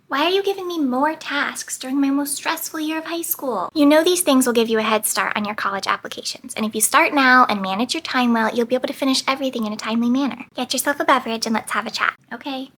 Why are you giving me more tasks during my most stressful year of high school? You know these things will give you a head start on your college applications, and if you start now and manage your time well, you'll be able to finish everything in a timely manner. Get yourself a beverage and let's have a chat. Okay,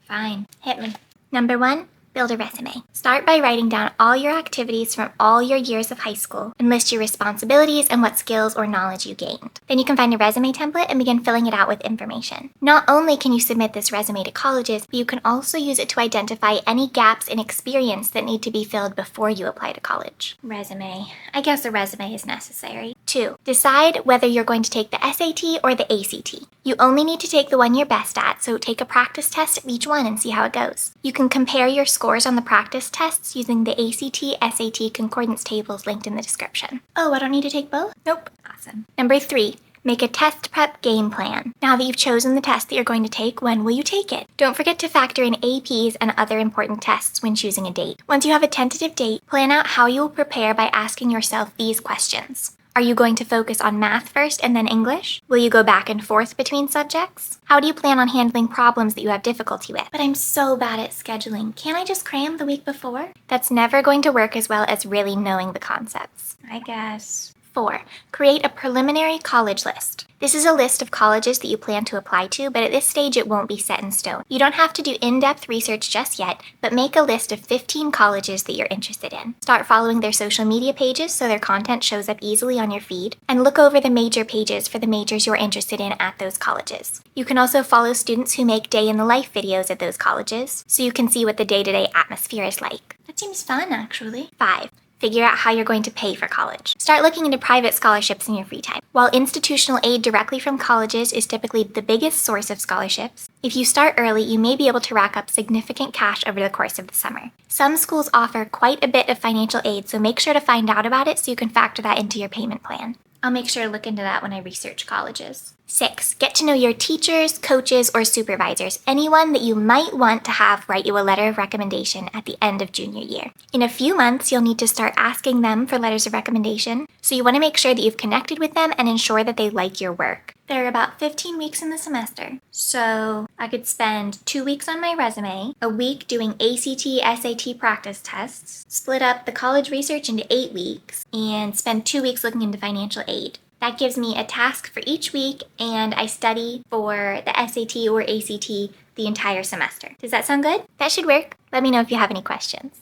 fine, hit me. Number 1, build a resume. Start by writing down all your activities from all your years of high school and list your responsibilities and what skills or knowledge you gained. Then you can find a resume template and begin filling it out with information. Not only can you submit this resume to colleges, but you can also use it to identify any gaps in experience that need to be filled before you apply to college. Resume. I guess a resume is necessary. 2, decide whether you're going to take the SAT or the ACT. You only need to take the one you're best at, so take a practice test of each one and see how it goes. You can compare your scores on the practice tests using the ACT, SAT concordance tables linked in the description. Oh, I don't need to take both? Nope. Awesome. Number 3, make a test prep game plan. Now that you've chosen the test that you're going to take, when will you take it? Don't forget to factor in APs and other important tests when choosing a date. Once you have a tentative date, plan out how you will prepare by asking yourself these questions. Are you going to focus on math first and then English? Will you go back and forth between subjects? How do you plan on handling problems that you have difficulty with? But I'm so bad at scheduling. Can't I just cram the week before? That's never going to work as well as really knowing the concepts. I guess. 4, create a preliminary college list. This is a list of colleges that you plan to apply to, but at this stage it won't be set in stone. You don't have to do in-depth research just yet, but make a list of 15 colleges that you're interested in. Start following their social media pages so their content shows up easily on your feed, and look over the major pages for the majors you're interested in at those colleges. You can also follow students who make day-in-the-life videos at those colleges, so you can see what the day-to-day atmosphere is like. That seems fun, actually. 5, figure out how you're going to pay for college. Start looking into private scholarships in your free time. While institutional aid directly from colleges is typically the biggest source of scholarships, if you start early, you may be able to rack up significant cash over the course of the summer. Some schools offer quite a bit of financial aid, so make sure to find out about it so you can factor that into your payment plan. I'll make sure to look into that when I research colleges. 6, get to know your teachers, coaches, or supervisors, anyone that you might want to have write you a letter of recommendation at the end of junior year. In a few months, you'll need to start asking them for letters of recommendation, so you want to make sure that you've connected with them and ensure that they like your work. There are about 15 weeks in the semester, so I could spend 2 weeks on my resume, a week doing ACT, SAT practice tests, split up the college research into 8 weeks, and spend 2 weeks looking into financial aid. That gives me a task for each week, and I study for the SAT or ACT the entire semester. Does that sound good? That should work. Let me know if you have any questions.